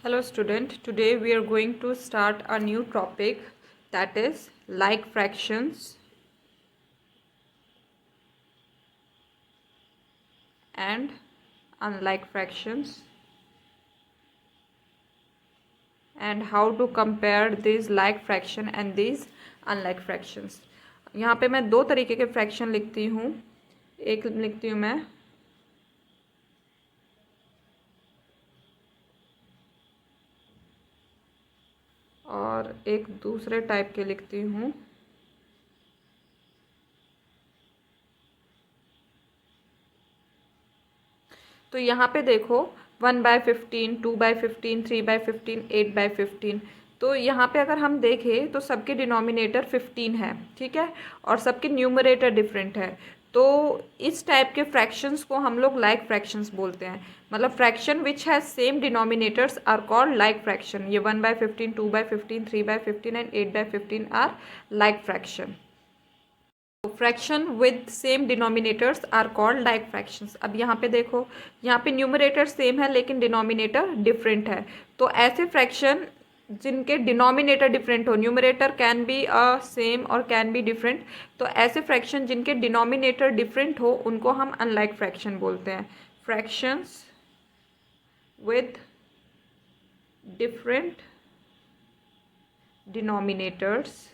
Hello student, today we are going to start a new topic, that is like fractions and unlike fractions, and how to compare these like fraction and these unlike fractions. यहाँ पे मैं दो तरीके के fraction लिखती हूँ, एक लिखती हूँ मैं और एक दूसरे टाइप के लिखती हूँ। तो यहाँ पे देखो 1/15, 2/15, 3/15, 8/15। तो यहाँ पे अगर हम देखें तो सबके डिनोमिनेटर 15 है, ठीक है, और सबके न्यूमरेटर डिफरेंट है। तो इस टाइप के फ्रैक्शंस को हम लोग लाइक फ्रैक्शंस बोलते हैं। मतलब fraction which has same denominators are called like fraction. ये 1/15, 2/15, 3/15 and 8/15 are like fraction. Fraction with same denominators are called like fractions. अब यहाँ पे देखो, यहाँ पे न्यूमरेटर सेम है लेकिन डिनोमिनेटर डिफरेंट है। तो ऐसे फ्रैक्शन जिनके डिनोमिनेटर डिफरेंट हो, न्यूमरेटर कैन बी सेम और कैन बी डिफरेंट, तो ऐसे फ्रैक्शन जिनके डिनोमिनेटर डिफरेंट हो उनको हम अनलाइक फ्रैक्शन बोलते हैं। Fractions with different denominators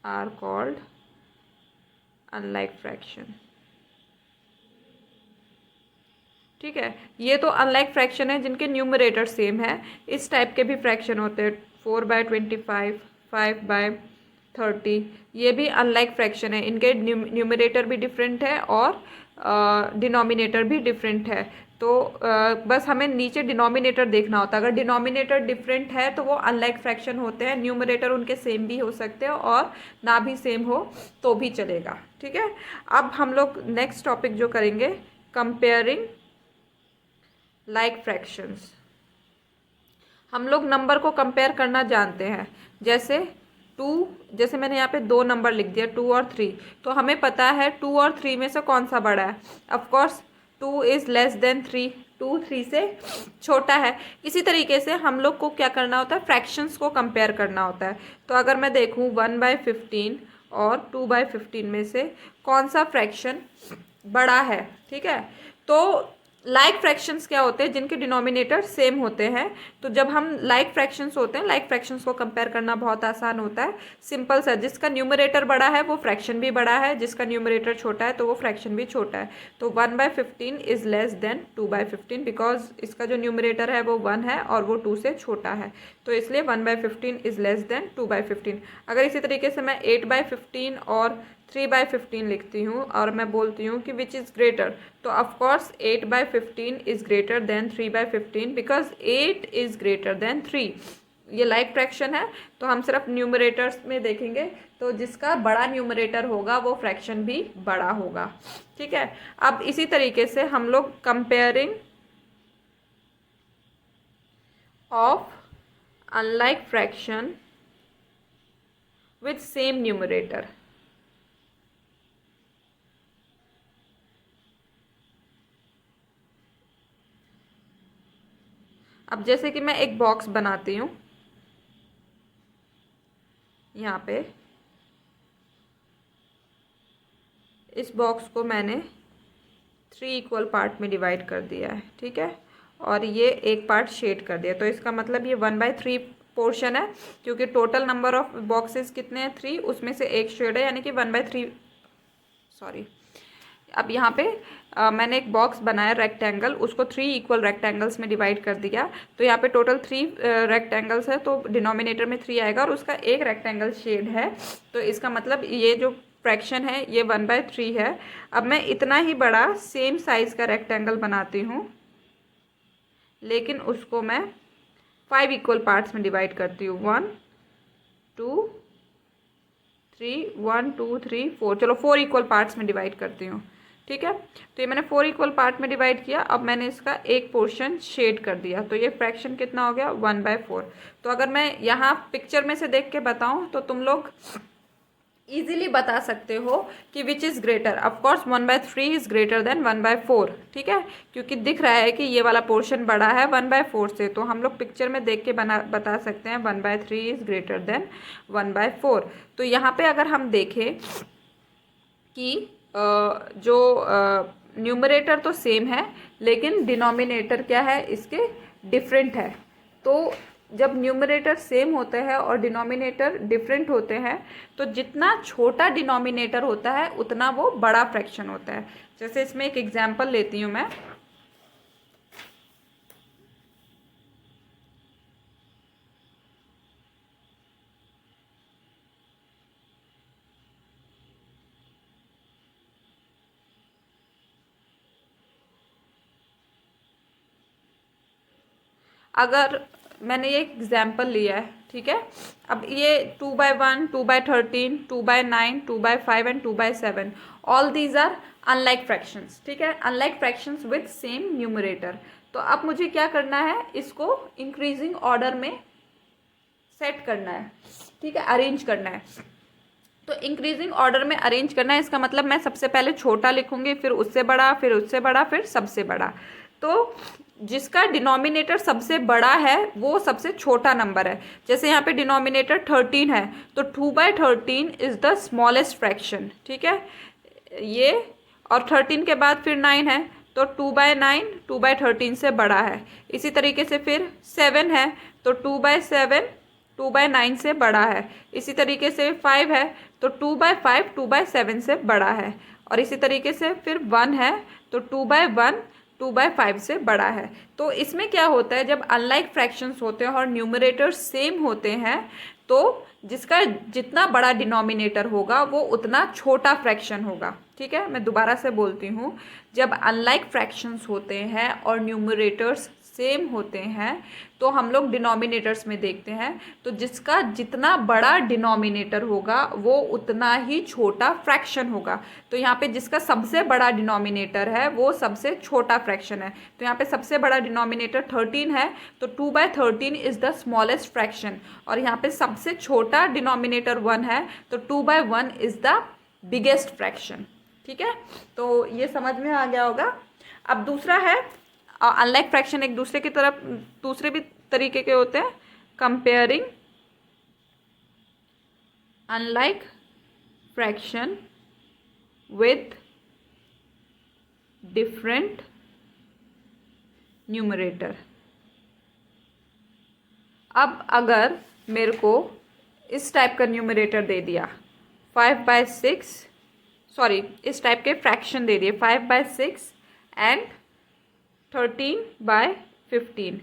are called unlike fraction। ठीक है, ये तो अनलाइक फ्रैक्शन है जिनके न्यूमरेटर सेम है। इस टाइप के भी फ्रैक्शन होते हैं 4/25, 5/30, ये भी अनलाइक फ्रैक्शन है। इनके न्यूमरेटर भी डिफरेंट है और डिनोमिनेटर भी डिफरेंट है। तो बस हमें नीचे डिनोमिनेटर देखना होता है। अगर डिनोमिनेटर डिफरेंट है तो वो अनलाइक फ्रैक्शन होते हैं। न्यूमरेटर उनके सेम भी हो सकते हैं और ना भी सेम हो तो भी चलेगा। ठीक है, अब हम लोग नेक्स्ट टॉपिक जो करेंगे, कंपेयरिंग लाइक फ्रैक्शंस। हम लोग नंबर को कंपेयर करना जानते हैं। जैसे जैसे मैंने यहाँ पे दो नंबर लिख दिया 2 और 3, तो हमें पता है 2 और 3 में से कौन सा बड़ा है। ऑफकोर्स 2 इज़ लेस देन 3, 2 3 से छोटा है। इसी तरीके से हम लोग को क्या करना होता है, फ्रैक्शंस को कंपेयर करना होता है। तो अगर मैं देखूँ 1/15 और 2/15 में से कौन सा फ्रैक्शन बड़ा है, ठीक है, तो लाइक फ्रैक्शंस क्या होते हैं, जिनके डिनोमिनेटर सेम होते हैं। तो जब हम लाइक फ्रैक्शंस होते हैं, लाइक फ्रैक्शंस को कंपेयर करना बहुत आसान होता है। सिंपल सा, जिसका न्यूमरेटर बड़ा है वो फ्रैक्शन भी बड़ा है, जिसका न्यूमरेटर छोटा है तो वो फ्रैक्शन भी छोटा है। तो 1/15 इज़ लेस देन 2/15 बिकॉज इसका जो न्यूमरेटर है वो 1 है और वो 2 से छोटा है, तो इसलिए 1/15 इज़ लेस देन 2/15। अगर इसी तरीके से मैं 8/15 और 3/15 लिखती हूँ और मैं बोलती हूँ कि विच इज़ ग्रेटर, तो of course 8/15 is greater than 3/15 because 8 is greater than 3। ये लाइक फ्रैक्शन है, तो हम सिर्फ न्यूमरेटर्स में देखेंगे, तो जिसका बड़ा न्यूमरेटर होगा वो फ्रैक्शन भी बड़ा होगा। ठीक है, अब इसी तरीके से हम लोग comparing of unlike fraction with same numerator. अब जैसे कि मैं एक बॉक्स बनाती हूँ, यहाँ पे इस बॉक्स को मैंने 3 इक्वल पार्ट में डिवाइड कर दिया है, ठीक है, और ये एक पार्ट शेड कर दिया। तो इसका मतलब ये 1/3 पोर्शन है, क्योंकि टोटल नंबर ऑफ बॉक्सेस कितने हैं 3, उसमें से एक शेड है, यानी कि 1/3। सॉरी, अब यहाँ पे मैंने एक बॉक्स बनाया रेक्टेंगल, उसको 3 इक्वल रेक्टेंगल्स में डिवाइड कर दिया। तो यहाँ पे टोटल 3 रेक्टेंगल्स है, तो डिनोमिनेटर में 3 आएगा और उसका एक रेक्टेंगल शेड है। तो इसका मतलब ये जो फ्रैक्शन है ये 1/3 है। अब मैं इतना ही बड़ा सेम साइज़ का रेक्टेंगल बनाती हूँ, लेकिन उसको मैं 5 इक्वल पार्ट्स में डिवाइड करती हूँ। 1 2 3, 1 2 3 4, चलो 4 इक्वल पार्ट्स में डिवाइड करती हूँ। ठीक है, तो ये मैंने 4 इक्वल पार्ट में डिवाइड किया। अब मैंने इसका एक पोर्शन शेड कर दिया, तो ये फ्रैक्शन कितना हो गया 1/4। तो अगर मैं यहाँ पिक्चर में से देख के बताऊँ तो तुम लोग इजीली बता सकते हो कि which is greater. Of course 1/3 is greater than 1/4, ठीक है, क्योंकि दिख रहा है कि ये वाला पोर्शन बड़ा है 1/4 से, तो हम लोग पिक्चर में देख के बता सकते हैं 1/3 इज़ ग्रेटर देन 1/4। तो यहाँ पे अगर हम देखें कि जो न्यूमरेटर तो सेम है लेकिन डिनोमिनेटर क्या है इसके डिफरेंट है। तो जब न्यूमरेटर सेम होते हैं और डिनोमिनेटर डिफरेंट होते हैं तो जितना छोटा डिनोमिनेटर होता है उतना वो बड़ा फ्रैक्शन होता है। जैसे इसमें एक एग्जांपल लेती हूँ मैं। अगर मैंने ये एग्जाम्पल लिया है, ठीक है, अब ये 2/1, 2/13, 2/9, 2/5 and 2/7, all these are unlike fractions, ठीक है, unlike fractions with same numerator. तो अब मुझे क्या करना है, इसको इंक्रीजिंग ऑर्डर में सेट करना है, ठीक है, अरेंज करना है। तो इंक्रीजिंग ऑर्डर में अरेंज करना है, इसका मतलब मैं सबसे पहले छोटा लिखूंगी, फिर उससे बड़ा, फिर उससे बड़ा, फिर सबसे बड़ा। तो जिसका डिनोमिनेटर सबसे बड़ा है वो सबसे छोटा नंबर है। जैसे यहाँ पे डिनोमिनेटर 13 है तो 2/13 इज़ द स्मॉलेस्ट फ्रैक्शन, ठीक है, ये, और 13 के बाद फिर 9 है तो 2/9 2/13 से बड़ा है। इसी तरीके से फिर 7 है तो 2/7 2/9 से बड़ा है। इसी तरीके से 5 है तो 2/5 2/7 से बड़ा है। और इसी तरीके से फिर 1 है तो 2/1 2/5 से बड़ा है। तो इसमें क्या होता है, जब अनलाइक फ्रैक्शंस होते हैं और न्यूमरेटर सेम होते हैं तो जिसका जितना बड़ा डिनोमिनेटर होगा वो उतना छोटा फ्रैक्शन होगा, ठीक है। मैं दोबारा से बोलती हूँ, जब अनलाइक फ्रैक्शंस होते हैं और न्यूमरेटर्स सेम होते हैं तो हम लोग डिनोमिनेटर्स में देखते हैं, तो जिसका जितना बड़ा डिनोमिनेटर होगा वो उतना ही छोटा फ्रैक्शन होगा। तो यहाँ पे जिसका सबसे बड़ा डिनोमिनेटर है वो सबसे छोटा फ्रैक्शन है। तो यहाँ पे सबसे बड़ा डिनोमिनेटर 13 है तो 2/13 इज़ द स्मॉलेस्ट फ्रैक्शन, और यहाँ पे सबसे छोटा डिनोमिनेटर 1 है तो 2/1 इज़ द बिगेस्ट फ्रैक्शन, ठीक है। तो ये समझ में आ गया होगा। अब दूसरा है अनलाइक फ्रैक्शन, एक दूसरे की तरफ दूसरे भी तरीके के होते हैं, comparing unlike fraction with different numerator. अब अगर मेरे को इस टाइप का न्यूमरेटर दे दिया 5/6, सॉरी इस टाइप के फ्रैक्शन दे दिए 5/6 एंड 13/15,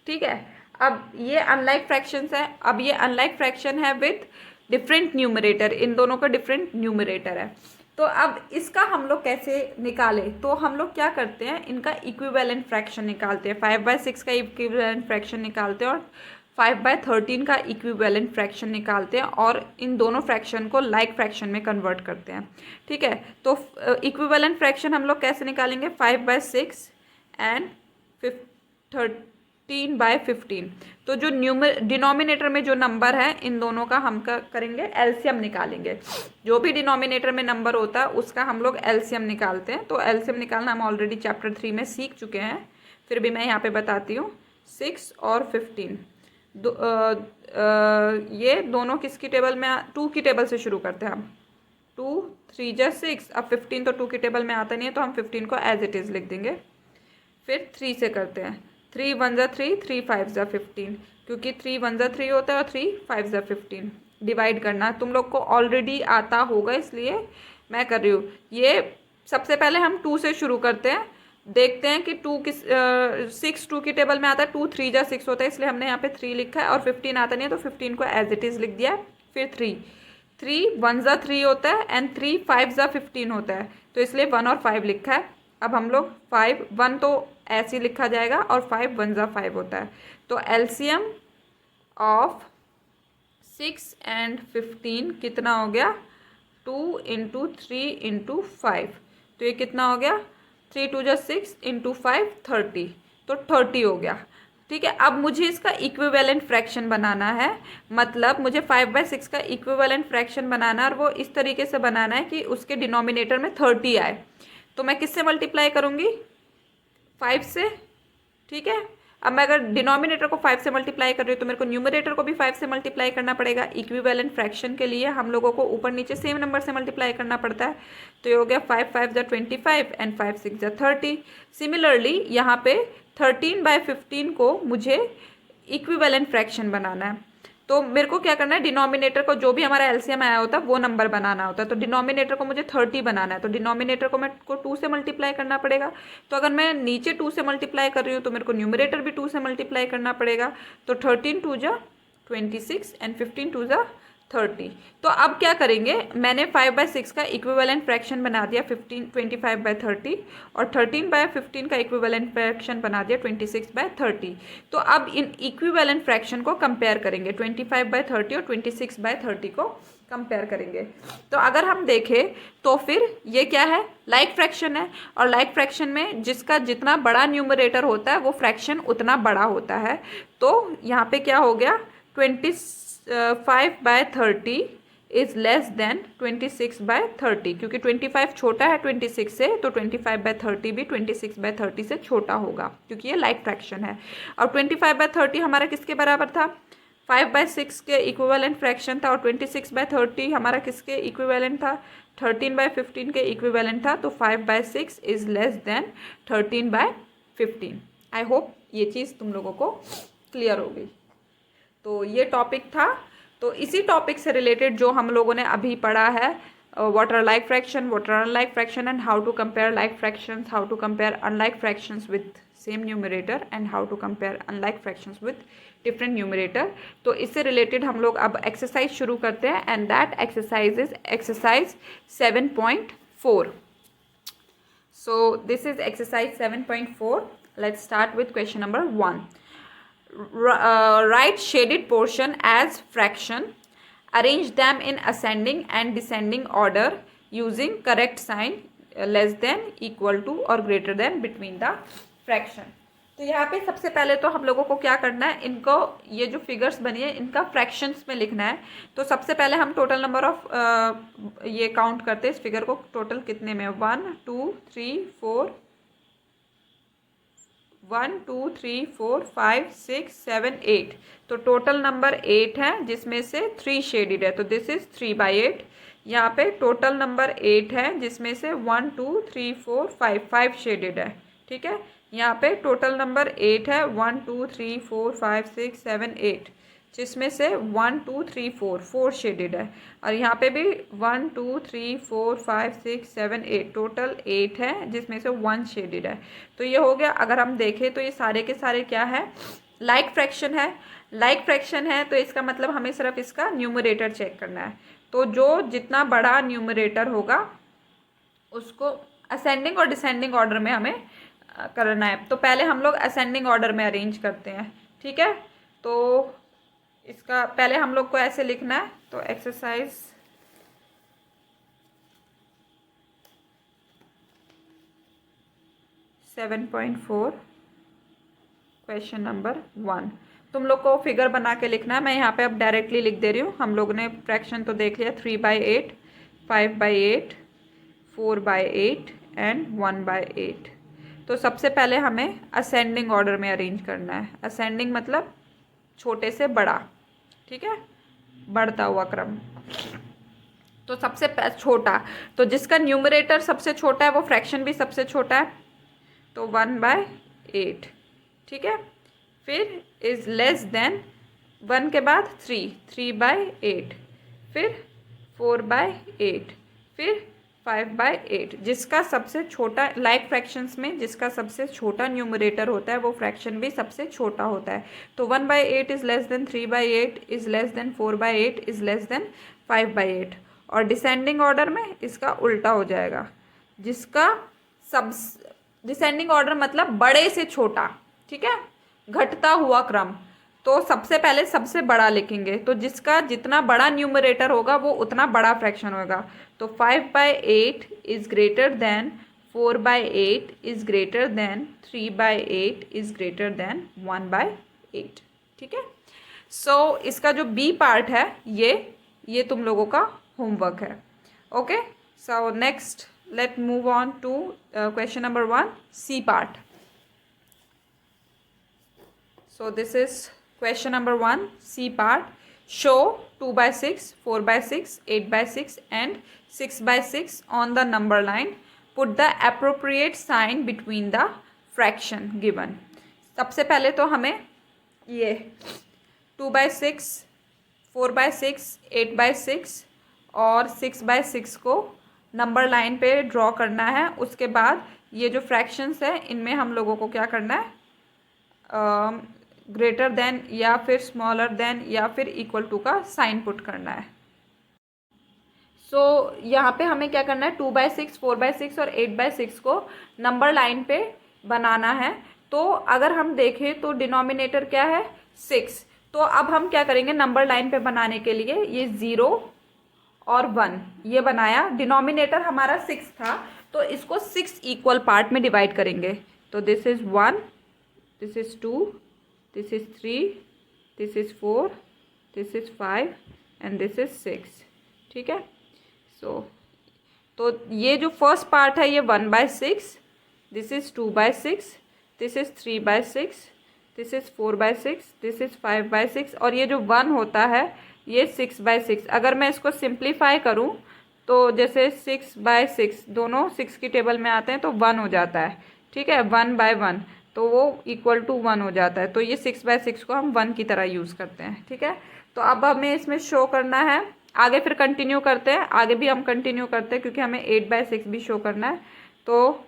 ठीक है। अब ये अनलाइक फ्रैक्शंस है। अब ये अनलाइक फ्रैक्शन है विथ डिफरेंट न्यूमरेटर, इन दोनों का डिफरेंट न्यूमरेटर है। तो अब इसका हम लोग कैसे निकालें, तो हम लोग क्या करते हैं, इनका इक्विवेलेंट फ्रैक्शन निकालते हैं। 5/6 का इक्विवेलेंट फ्रैक्शन निकालते हैं और 5/13 का इक्विवेलेंट फ्रैक्शन निकालते हैं और इन दोनों फ्रैक्शन को लाइक फ्रैक्शन में कन्वर्ट करते हैं, ठीक है। तो इक्विवेलेंट फ्रैक्शन हम लोग कैसे निकालेंगे, 5/6 एंड 13/15। तो जो डिनोमिनेटर में जो नंबर है इन दोनों का हम करेंगे एलसीएम निकालेंगे। जो भी डिनोमिनेटर में नंबर होता है उसका हम लोग एलसीएम निकालते हैं। तो एलसीएम निकालना हम ऑलरेडी चैप्टर 3 में सीख चुके हैं, फिर भी मैं यहाँ पे बताती हूँ। 6 और 15 ये दोनों किसकी टेबल में 2 की टेबल से शुरू करते हैं हम। 2 3 जा 6, अब 15 तो 2 की टेबल में आता नहीं है तो हम 15 को एज इट इज़ लिख देंगे। फिर 3 से करते हैं, 3 1 जा 3, 3 5 जा 15, क्योंकि 3 1 जा 3 होता है और 3 5 जा 15। डिवाइड करना तुम लोग को ऑलरेडी आता होगा इसलिए मैं कर रही हूँ। ये सबसे पहले हम 2 से शुरू करते हैं, देखते हैं कि 6 2 की टेबल में आता है, 2 3 जा 6 होता है इसलिए हमने यहाँ पे 3 लिखा है, और 15 आता नहीं है तो 15 को एज इट इज़ लिख दिया है। फिर 3 1 जा 3 होता है एंड 3 5 जा 15 होता है तो इसलिए 1 और 5 लिखा है। अब हम लोग 5 1 तो ऐसे ही लिखा जाएगा और 5 1 जा 5 होता है। तो एलसीएम ऑफ 6 एंड 15 कितना हो गया, 2 × 3 × 5, तो ये कितना हो गया, 3 2 जा 6 × 5 30, तो 30 हो गया, ठीक है। अब मुझे इसका इक्विवेलेंट फ्रैक्शन बनाना है, मतलब मुझे 5/6 का इक्विवेलेंट फ्रैक्शन बनाना है और वो इस तरीके से बनाना है कि उसके डिनोमिनेटर में 30 आए। तो मैं किससे मल्टीप्लाई करूँगी? 5 से। ठीक है। अब मैं अगर डिनोमिनेटर को 5 से मल्टीप्लाई कर रही हूँ तो मेरे को न्यूमरेटर को भी 5 से मल्टीप्लाई करना पड़ेगा। इक्विवेलेंट फ्रैक्शन के लिए हम लोगों को ऊपर नीचे सेम नंबर से मल्टीप्लाई करना पड़ता है। तो ये हो गया 5 × 5 = 25 एंड 5 × 6 = 30। सिमिलरली यहाँ पे 13/15 को मुझे इक्विवेलेंट फ्रैक्शन बनाना है। तो मेरे को क्या करना है, डिनोमिनेटर को जो भी हमारा एलसीएम आया होता है वो नंबर बनाना होता है। तो डिनोमिनेटर को मुझे 30 बनाना है, तो डिनोमिनेटर को मेरे को 2 से मल्टीप्लाई करना पड़ेगा। तो अगर मैं नीचे 2 से मल्टीप्लाई कर रही हूँ तो मेरे को न्यूमरेटर भी 2 से मल्टीप्लाई करना पड़ेगा। तो 13 × 2 = 26 एंड 15 × 2 = 30। तो अब क्या करेंगे, मैंने 5/6 का इक्विवेलेंट फ्रैक्शन बना दिया 25/30 और 13/15 का इक्विवेलेंट फ्रैक्शन बना दिया 26/30। तो अब इन इक्विवेलेंट फ्रैक्शन को कंपेयर करेंगे, 25/30 और 26/30 को कंपेयर करेंगे। तो अगर हम देखें तो फिर ये क्या है, लाइक फ्रैक्शन है। और लाइक फ्रैक्शन में जिसका जितना बड़ा न्यूमरेटर होता है वो फ्रैक्शन उतना बड़ा होता है। तो यहाँ पे क्या हो गया, 25/30 इज़ लेस देन 26/30, क्योंकि 25 छोटा है 26 से, तो 25/30 भी 26/30 से छोटा होगा, क्योंकि ये लाइक फ्रैक्शन है। और 25/30 हमारा किसके बराबर था, 5/6 के इक्विवेलेंट फ्रैक्शन था। और 26/30 हमारा किसके इक्विवेलेंट था, 13/15 के इक्विवेलेंट था। तो 5/6 is less than 13/15। I hope ये चीज़ तुम लोगों को क्लियर हो गई। तो ये टॉपिक था। तो इसी टॉपिक से रिलेटेड जो हम लोगों ने अभी पढ़ा है, what are like fraction, what are unlike fraction and how to compare like fractions, how to compare unlike fractions with same numerator and how to compare unlike fractions with different numerator. तो इससे related हम लोग अब exercise शुरू करते हैं and that exercise is exercise 7.4. So this is exercise 7.4. Let's start with question number 1. Write shaded portion as fraction. Arrange them in ascending and descending order using correct sign less than, equal to or greater than between the fraction. तो यहाँ पे सबसे पहले तो हम लोगों को क्या करना है, इनको ये जो फिगर्स बनी है इनका फ्रैक्शंस में लिखना है। तो सबसे पहले हम टोटल नंबर ऑफ ये काउंट करते हैं इस फिगर को, टोटल कितने में, 1 2 3 4 1 2 3 4 5 6 7 8। तो टोटल नंबर 8 है जिसमें से 3 शेडेड है, तो दिस इज 3/8। यहाँ पे टोटल नंबर 8 है जिसमें से 1 2 3 4 5 शेडेड है। ठीक है। यहाँ पे टोटल नंबर 8 है, 1 2 3 4 5 6 7 8, जिसमें से 1 2 3 4 शेडेड है। और यहाँ पे भी 1 2 3 4 5 6 7 8, टोटल 8 है जिसमें से 1 शेडेड है। तो ये हो गया। अगर हम देखें तो ये सारे के सारे क्या है, लाइक फ्रैक्शन है। लाइक फ्रैक्शन है तो इसका मतलब हमें सिर्फ इसका न्यूमरेटर चेक करना है। तो जो जितना बड़ा न्यूमरेटर होगा उसको असेंडिंग और डिसेंडिंग ऑर्डर में हमें करना है। तो पहले हम लोग असेंडिंग ऑर्डर में अरेंज करते हैं। ठीक है। तो इसका पहले हम लोग को ऐसे लिखना है। तो एक्सरसाइज 7.4 क्वेश्चन नंबर 1, तुम लोग को फिगर बना के लिखना है। मैं यहाँ पे अब डायरेक्टली लिख दे रही हूँ। हम लोगों ने फ्रैक्शन तो देख लिया, 3/8 5/8 4/8 एंड 1/8। तो सबसे पहले हमें असेंडिंग ऑर्डर में अरेंज करना है। असेंडिंग मतलब छोटे से बड़ा। ठीक है, बढ़ता हुआ क्रम। तो सबसे छोटा, तो जिसका न्यूमरेटर सबसे छोटा है वो फ्रैक्शन भी सबसे छोटा है, तो 1/8। ठीक है। फिर इज लेस देन 1 के बाद 3/8, फिर 4/8, फिर 5/8। जिसका सबसे छोटा लाइक फ्रैक्शंस में जिसका सबसे छोटा न्यूमरेटर होता है वो फ्रैक्शन भी सबसे छोटा होता है। तो 1/8 is less than 3/8 is less than 4/8 is less than 5/8। और डिसेंडिंग ऑर्डर में इसका उल्टा हो जाएगा, जिसका सब डिसेंडिंग ऑर्डर मतलब बड़े से छोटा। ठीक है, घटता हुआ क्रम। तो सबसे पहले सबसे बड़ा लिखेंगे, तो जिसका जितना बड़ा न्यूमरेटर होगा वो उतना बड़ा फ्रैक्शन होगा। तो 5/8 is greater than 4/8 is greater than 3/8 is greater than 1/8। ठीक है, सो इसका जो बी पार्ट है ये तुम लोगों का होमवर्क है। Okay, so next let move on to question number 1, C part. So this is question number 1, C part. Show 2/6, 4/6, 8/6 and 6/6 on the number line. Put the appropriate sign between the fraction given. सबसे पहले तो हमें ये 2/6, 4/6, 8/6 और 6/6 को number line पे draw करना है। उसके बाद ये जो फ्रैक्शंस है इनमें हम लोगों को क्या करना है, ग्रेटर देन या फिर स्मॉलर देन या फिर इक्वल टू का साइन पुट करना है। सो यहाँ पे हमें क्या करना है, 2/6, 4/6 और 8/6 को नंबर लाइन पे बनाना है। तो अगर हम देखें तो डिनोमिनेटर क्या है, 6। तो अब हम क्या करेंगे, नंबर लाइन पे बनाने के लिए ये 0 और 1 ये बनाया, डिनोमिनेटर हमारा 6 था तो इसको 6 इक्वल पार्ट में डिवाइड करेंगे। तो this is 1, this is 2, this is 3, this is 4, this is 5 and this is 6। ठीक है, तो ये जो फर्स्ट पार्ट है ये 1/6, this is 2/6, this is 3/6, this is 4/6, this is 5/6 और ये जो 1 होता है ये 6/6। अगर मैं इसको सिंप्लीफाई करूँ तो जैसे 6/6 दोनों 6 की टेबल में आते हैं तो 1 हो जाता है। ठीक है, 1/1 तो वो इक्वल टू 1 हो जाता है। तो ये 6/6 को हम 1 की तरह यूज़ करते हैं। ठीक है, तो अब हमें इसमें शो करना है, आगे फिर कंटिन्यू करते हैं, आगे भी हम कंटिन्यू करते हैं क्योंकि हमें 8/6 भी शो करना है। तो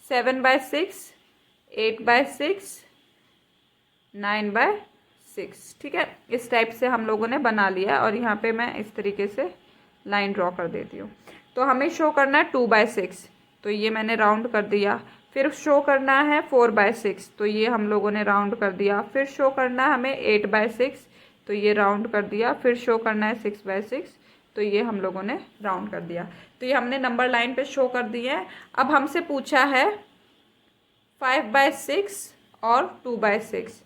7/6, 8/6, 9/6। ठीक है, इस टाइप से हम लोगों ने बना लिया और यहाँ पे मैं इस तरीके से लाइन ड्रॉ कर देती हूँ। तो हमें शो करना है 2/6, तो ये मैंने राउंड कर दिया। फिर शो करना है 4/6, तो ये हम लोगों ने राउंड कर दिया। फिर शो करना है हमें 8/6, तो ये राउंड कर दिया। फिर शो करना है 6/6, तो ये हम लोगों ने राउंड कर दिया। तो ये हमने नंबर लाइन पे शो कर दिए हैं। अब हमसे पूछा है 5/6 और 2/6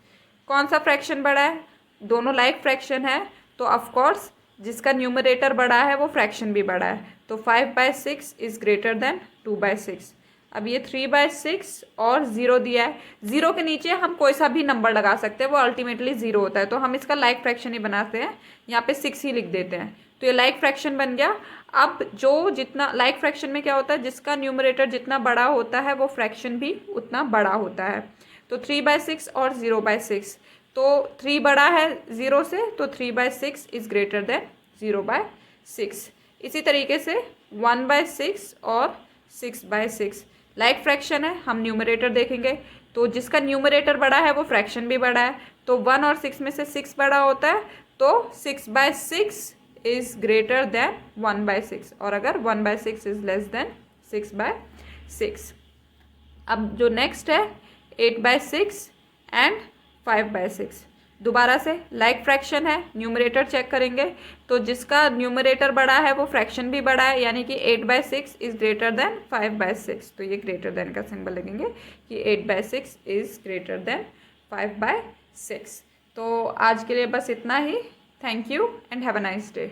कौन सा फ्रैक्शन बड़ा है, दोनों लाइक फ्रैक्शन है तो ऑफकोर्स जिसका न्यूमरेटर बड़ा है वो फ्रैक्शन भी बड़ा है। तो 5/6 इज़ ग्रेटर देन 2/6। अब ये 3/6 और 0 दिया है, 0 के नीचे हम कोई सा भी नंबर लगा सकते हैं, वो अल्टीमेटली 0 होता है। तो हम इसका लाइक फ्रैक्शन ही बनाते हैं, यहाँ पे 6 ही लिख देते हैं। तो ये लाइक फ्रैक्शन बन गया। अब जो जितना लाइक फ्रैक्शन में क्या होता है, जिसका न्यूमरेटर जितना बड़ा होता है वो फ्रैक्शन भी उतना बड़ा होता है। तो 3/6 और 0/6, तो 3 बड़ा है 0 से, तो 3/6 इज़ ग्रेटर देन 0/6। इसी तरीके से 1/6 और 6/6 लाइक फ्रैक्शन है, हम न्यूमरेटर देखेंगे तो जिसका न्यूमरेटर बड़ा है वो फ्रैक्शन भी बड़ा है। तो 1 और 6 में से 6 बड़ा होता है, तो 6/6 इज़ ग्रेटर देन 1/6 और अगर 1/6 इज़ लेस देन 6/6। अब जो नेक्स्ट है 8/6 एंड 5/6, दोबारा से लाइक फ्रैक्शन है, न्यूमरेटर चेक करेंगे तो जिसका न्यूमरेटर बड़ा है वो फ्रैक्शन भी बड़ा है, यानी कि 8/6 इज़ ग्रेटर देन 5/6। तो ये ग्रेटर देन का सिंबल लगेंगे कि 8/6 इज़ ग्रेटर देन 5/6। तो आज के लिए बस इतना ही। Thank you and have a nice day.